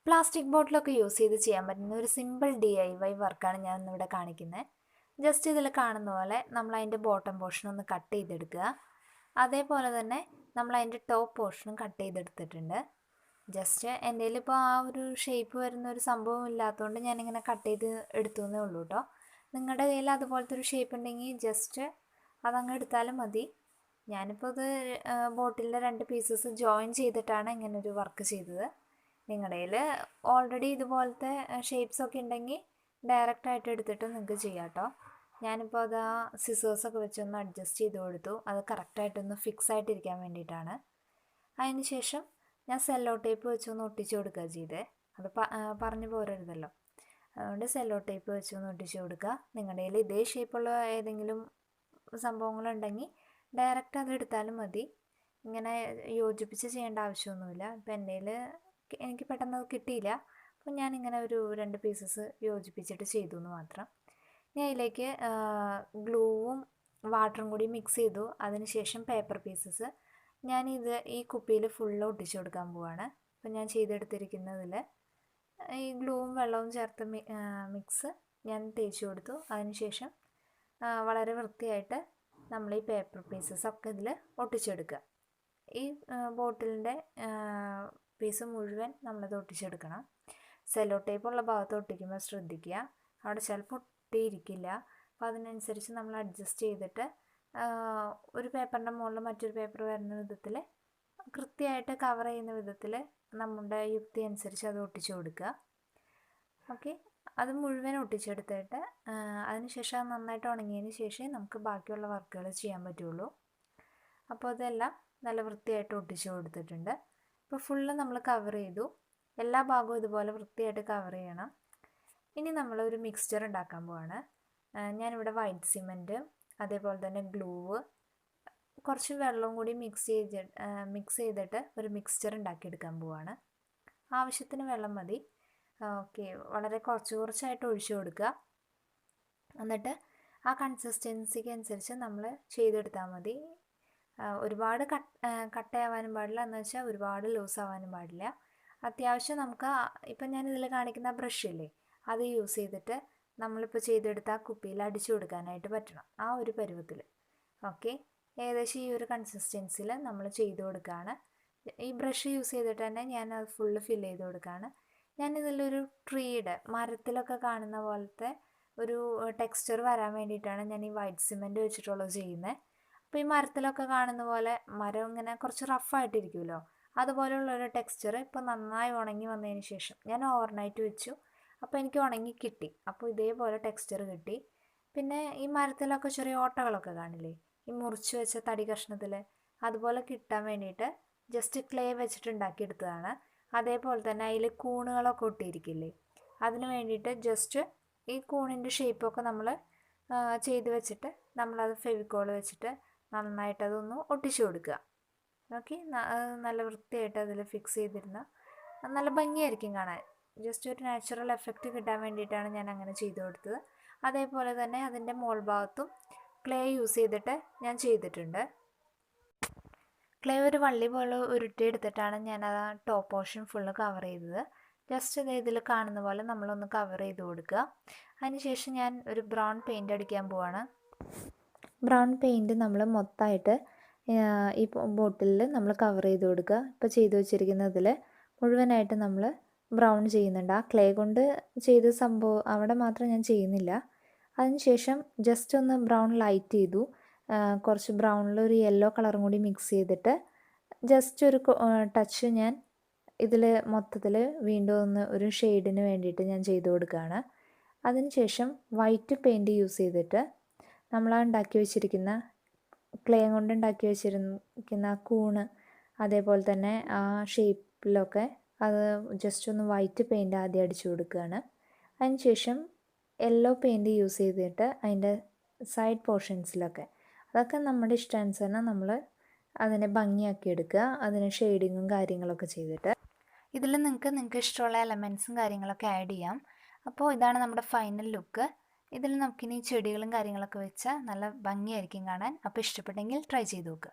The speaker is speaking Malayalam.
പ്ലാസ്റ്റിക് ബോട്ടിലൊക്കെ യൂസ് ചെയ്ത് ചെയ്യാൻ പറ്റുന്ന ഒരു സിമ്പിൾ DIY വർക്കാണ് ഞാൻ ഇന്നിവിടെ കാണിക്കുന്നത്. ജസ്റ്റ് ഇതിൽ കാണുന്ന പോലെ നമ്മൾ അതിൻ്റെ ബോട്ടം പോർഷൻ ഒന്ന് കട്ട് ചെയ്തെടുക്കുക. അതേപോലെ തന്നെ നമ്മൾ അതിൻ്റെ ടോപ്പ് പോർഷനും കട്ട് ചെയ്തെടുത്തിട്ടുണ്ട്. ജസ്റ്റ് എൻ്റെ കയ്യിലിപ്പോൾ ആ ഒരു ഷേപ്പ് വരുന്ന ഒരു സംഭവം ഇല്ലാത്തതുകൊണ്ട് ഞാനിങ്ങനെ കട്ട് ചെയ്ത് എടുത്തു എന്നേ ഉള്ളൂ കേട്ടോ. നിങ്ങളുടെ കയ്യിൽ അതുപോലത്തെ ഒരു ഷേപ്പ് ഉണ്ടെങ്കിൽ ജസ്റ്റ് അതങ്ങ് എടുത്താലും മതി. ഞാനിപ്പോൾ ഇത് ബോട്ടിലിൻ്റെ 2 പീസസ് ജോയിൻ ചെയ്തിട്ടാണ് ഇങ്ങനൊരു വർക്ക് ചെയ്തത്. നിങ്ങളുടെ കയ്യിൽ ഓൾറെഡി ഇതുപോലത്തെ ഷേപ്സ് ഒക്കെ ഉണ്ടെങ്കിൽ ഡയറക്റ്റായിട്ട് എടുത്തിട്ട് നിങ്ങൾക്ക് ചെയ്യാം കേട്ടോ. ഞാനിപ്പോൾ അത് ആ സിസേഴ്സൊക്കെ വെച്ചൊന്ന് അഡ്ജസ്റ്റ് ചെയ്ത് കൊടുത്തു. അത് കറക്റ്റായിട്ടൊന്ന് ഫിക്സ് ആയിട്ടിരിക്കാൻ വേണ്ടിയിട്ടാണ്. അതിന് ശേഷം ഞാൻ സെല്ലോ ടേപ്പ് വെച്ചൊന്ന് ഒട്ടിച്ച് കൊടുക്കുക ചെയ്തേ. അത് പറഞ്ഞു പോരരുതല്ലോ. അതുകൊണ്ട് സെല്ലോ ടേപ്പ് വെച്ചൊന്ന് ഒട്ടിച്ച് കൊടുക്കുക. നിങ്ങളുടെ കയ്യിൽ ഇതേ ഷേപ്പുള്ള ഏതെങ്കിലും സംഭവങ്ങളുണ്ടെങ്കിൽ ഡയറക്റ്റ് അത് എടുത്താലും മതി. ഇങ്ങനെ യോജിപ്പിച്ച് ചെയ്യേണ്ട ആവശ്യമൊന്നുമില്ല. ഇപ്പം എൻ്റെ കയ്യിൽ എനിക്ക് പെട്ടെന്ന് അത് കിട്ടിയില്ല. അപ്പോൾ ഞാനിങ്ങനെ ഒരു 2 പീസസ് യോജിപ്പിച്ചിട്ട് ചെയ്തു എന്ന് മാത്രം. ഇനി അതിലേക്ക് ഗ്ലൂവും വാട്ടറും കൂടി മിക്സ് ചെയ്തു. അതിനുശേഷം പേപ്പർ പീസസ് ഈ കുപ്പിയിൽ ഫുള്ള് ഒട്ടിച്ചു കൊടുക്കാൻ പോവാണ്. അപ്പോൾ ഞാൻ ചെയ്തെടുത്തിരിക്കുന്നതിൽ ഈ ഗ്ലൂവും വെള്ളവും ചേർത്ത് മിക്സ് ഞാൻ തേച്ച് കൊടുത്തു. അതിനുശേഷം വളരെ വൃത്തിയായിട്ട് നമ്മൾ ഈ പേപ്പർ പീസസ് ഒക്കെ ഇതിൽ ഒട്ടിച്ചെടുക്കുക. ഈ ബോട്ടിലിൻ്റെ പീസ് മുഴുവൻ നമ്മളത് ഒട്ടിച്ചെടുക്കണം. സെല്ലോ ടേപ്പ് ഉള്ള ഭാഗത്ത് ഒട്ടിക്കുമ്പോൾ ശ്രദ്ധിക്കുക, അവിടെ ചിലപ്പോൾ ഒട്ടിയിരിക്കില്ല. അപ്പോൾ അതിനനുസരിച്ച് നമ്മൾ അഡ്ജസ്റ്റ് ചെയ്തിട്ട് ഒരു പേപ്പറിൻ്റെ മുകളിൽ മറ്റൊരു പേപ്പർ വരുന്ന വിധത്തിൽ കൃത്യമായിട്ട് കവർ ചെയ്യുന്ന വിധത്തിൽ നമ്മുടെ യുക്തി അനുസരിച്ച് അത് ഒട്ടിച്ചു കൊടുക്കുക. ഓക്കെ, അത് മുഴുവൻ ഒട്ടിച്ചെടുത്തിട്ട് അതിനുശേഷം അത് നന്നായിട്ട് ഉണങ്ങിയതിന് ശേഷമേ നമുക്ക് ബാക്കിയുള്ള വർക്കുകൾ ചെയ്യാൻ പറ്റുള്ളൂ. അപ്പോൾ അതെല്ലാം നല്ല വൃത്തിയായിട്ട് ഒട്ടിച്ചു കൊടുത്തിട്ടുണ്ട്. ഇപ്പോൾ ഫുള്ള് നമ്മൾ കവർ ചെയ്തു. എല്ലാ ഭാഗവും ഇതുപോലെ വൃത്തിയായിട്ട് കവർ ചെയ്യണം. ഇനി നമ്മളൊരു മിക്സ്ചർ ഉണ്ടാക്കാൻ പോവാണ്. ഞാനിവിടെ വൈറ്റ് സിമൻറ്റ്, അതേപോലെ തന്നെ ഗ്ലൂവ്, കുറച്ച് വെള്ളവും കൂടി മിക്സ് ചെയ്തിട്ട് ഒരു മിക്സ്ചർ ഉണ്ടാക്കിയെടുക്കാൻ പോവാണ്. ആവശ്യത്തിന് വെള്ളം മതി. ഓക്കെ, വളരെ കുറച്ചായിട്ട് ഒഴിച്ചു കൊടുക്കുക. എന്നിട്ട് ആ കൺസിസ്റ്റൻസിക്ക് അനുസരിച്ച് നമ്മൾ ചെയ്തെടുത്താൽ മതി. ഒരുപാട് കട്ടയാവാനും പാടില്ല, എന്ന് വെച്ചാൽ ഒരുപാട് ലൂസ് ആവാനും പാടില്ല. അത്യാവശ്യം നമുക്ക് ഇപ്പം ഞാനിതിൽ കാണിക്കുന്ന ബ്രഷ് ഇല്ലേ, അത് യൂസ് ചെയ്തിട്ട് നമ്മളിപ്പോൾ ചെയ്തെടുത്ത ആ കുപ്പിയിൽ അടിച്ചു കൊടുക്കാനായിട്ട് പറ്റണം. ആ ഒരു പരുവത്തിൽ. ഓക്കെ, ഏകദേശം ഈ ഒരു കൺസിസ്റ്റൻസിയിൽ നമ്മൾ ചെയ്ത് കൊടുക്കുകയാണ്. ഈ ബ്രഷ് യൂസ് ചെയ്തിട്ട് തന്നെ ഞാൻ അത് ഫുള്ള് ഫില്ല് ചെയ്ത് കൊടുക്കുകയാണ്. ഞാനിതിലൊരു മരത്തിലൊക്കെ കാണുന്ന പോലത്തെ ഒരു ടെക്സ്ചർ വരാൻ വേണ്ടിയിട്ടാണ് ഞാൻ ഈ വൈറ്റ് സിമൻറ്റ് വെച്ചിട്ടുള്ളത് ചെയ്യുന്നത്. അപ്പോൾ ഈ മരത്തിലൊക്കെ കാണുന്ന പോലെ മരം ഇങ്ങനെ കുറച്ച് റഫായിട്ടിരിക്കുമല്ലോ, അതുപോലെയുള്ളൊരു ടെക്സ്ചർ ഇപ്പോൾ നന്നായി ഉണങ്ങി വന്നതിന് ശേഷം ഞാൻ ഓവർനൈറ്റ് വെച്ചു. അപ്പോൾ എനിക്ക് ഉണങ്ങി കിട്ടി. അപ്പോൾ ഇതേപോലെ ടെക്സ്ചർ കിട്ടി. പിന്നെ ഈ മരത്തിലൊക്കെ ചെറിയ ഓട്ടകളൊക്കെ കാണില്ലേ, ഈ മുറിച്ച് വെച്ച തടി കഷ്ണത്തിൽ, അതുപോലെ കിട്ടാൻ വേണ്ടിയിട്ട് ജസ്റ്റ് ക്ലേ വെച്ചിട്ട് ഉണ്ടാക്കിയെടുത്തതാണ്. അതേപോലെ തന്നെ അതിൽ കൂണുകളൊക്കെ ഒട്ടിയിരിക്കില്ലേ, അതിന് വേണ്ടിയിട്ട് ജസ്റ്റ് ഈ കൂണിൻ്റെ ഷേപ്പൊക്കെ നമ്മൾ ചെയ്ത് വെച്ചിട്ട് നമ്മളത് ഫെവിക്കോൾ വെച്ചിട്ട് നന്നായിട്ട് അതൊന്ന് ഒട്ടിച്ചു കൊടുക്കുക. ഓക്കെ, നല്ല വൃത്തിയായിട്ട് അതിൽ ഫിക്സ് ചെയ്തിരുന്ന നല്ല ഭംഗിയായിരിക്കും കാണാൻ. ജസ്റ്റ് ഒരു നാച്ചുറൽ എഫക്റ്റ് കിട്ടാൻ വേണ്ടിയിട്ടാണ് ഞാൻ അങ്ങനെ ചെയ്തു കൊടുത്തത്. അതേപോലെ തന്നെ അതിൻ്റെ മോൾ ഭാഗത്തും ക്ലേ യൂസ് ചെയ്തിട്ട് ഞാൻ ചെയ്തിട്ടുണ്ട്. ക്ലേ ഒരു വള്ളി പോലെ ഉരുട്ടിയെടുത്തിട്ടാണ് ഞാൻ ആ ടോപ്പ് പോർഷൻ ഫുള്ള് കവർ ചെയ്തത്. ജസ്റ്റ് ഇതിൽ കാണുന്ന പോലെ നമ്മളൊന്ന് കവർ ചെയ്ത് കൊടുക്കുക. അതിനുശേഷം ഞാൻ ഒരു ബ്രൗൺ പെയിൻറ്റ് അടിക്കാൻ പോവാണ്. ബ്രൗൺ പെയിൻറ്റ് നമ്മൾ മൊത്തമായിട്ട് ഈ ബോട്ടിലിൽ നമ്മൾ കവർ ചെയ്ത് കൊടുക്കുക. ഇപ്പോൾ ചെയ്ത് വെച്ചിരിക്കുന്നതിൽ മുഴുവനായിട്ട് നമ്മൾ ബ്രൗൺ ചെയ്യുന്നുണ്ട്. ആ ക്ലേ കൊണ്ട് ചെയ്ത സംഭവം അവിടെ മാത്രം ഞാൻ ചെയ്യുന്നില്ല. അതിനുശേഷം ജസ്റ്റ് ഒന്ന് ബ്രൗൺ ലൈറ്റ് ചെയ്തു. കുറച്ച് ബ്രൗണിൽ ഒരു യെല്ലോ കളറും കൂടി മിക്സ് ചെയ്തിട്ട് ജസ്റ്റ് ഒരു ടച്ച് ഞാൻ ഇതിൽ മൊത്തത്തിൽ വീണ്ടും ഒന്ന് ഒരു ഷെയ്ഡിന് വേണ്ടിയിട്ട് ഞാൻ ചെയ്ത് കൊടുക്കുകയാണ്. അതിനുശേഷം വൈറ്റ് പെയിൻറ്റ് യൂസ് ചെയ്തിട്ട് നമ്മൾ ഉണ്ടാക്കി വെച്ചിരിക്കുന്ന ക്ലേ കൊണ്ട് ഉണ്ടാക്കി വെച്ചിരിക്കുന്ന കൂണ്, അതേപോലെ തന്നെ ആ ഷേപ്പിലൊക്കെ അത് ജസ്റ്റ് ഒന്ന് വൈറ്റ് പെയിൻറ്റ് ആദ്യം അടിച്ചു കൊടുക്കുകയാണ്. അതിനുശേഷം യെല്ലോ പെയിൻറ്റ് യൂസ് ചെയ്തിട്ട് അതിൻ്റെ സൈഡ് പോർഷൻസിലൊക്കെ അതൊക്കെ നമ്മുടെ ഇഷ്ടാനുസരണം നമ്മൾ അതിനെ ഭംഗിയാക്കി എടുക്കുക. അതിന് ഷെയ്ഡിങ്ങും കാര്യങ്ങളൊക്കെ ചെയ്തിട്ട് ഇതിൽ നിങ്ങൾക്ക് ഇഷ്ടമുള്ള എലമെൻറ്റ്സും കാര്യങ്ങളൊക്കെ ആഡ് ചെയ്യാം. അപ്പോൾ ഇതാണ് നമ്മുടെ ഫൈനൽ ലുക്ക്. ഇതിൽ നമുക്കിനി ചെടികളും കാര്യങ്ങളൊക്കെ വെച്ചാൽ നല്ല ഭംഗിയായിരിക്കും കാണാൻ. അപ്പോൾ ഇഷ്ടപ്പെട്ടെങ്കിൽ ട്രൈ ചെയ്ത് നോക്കുക.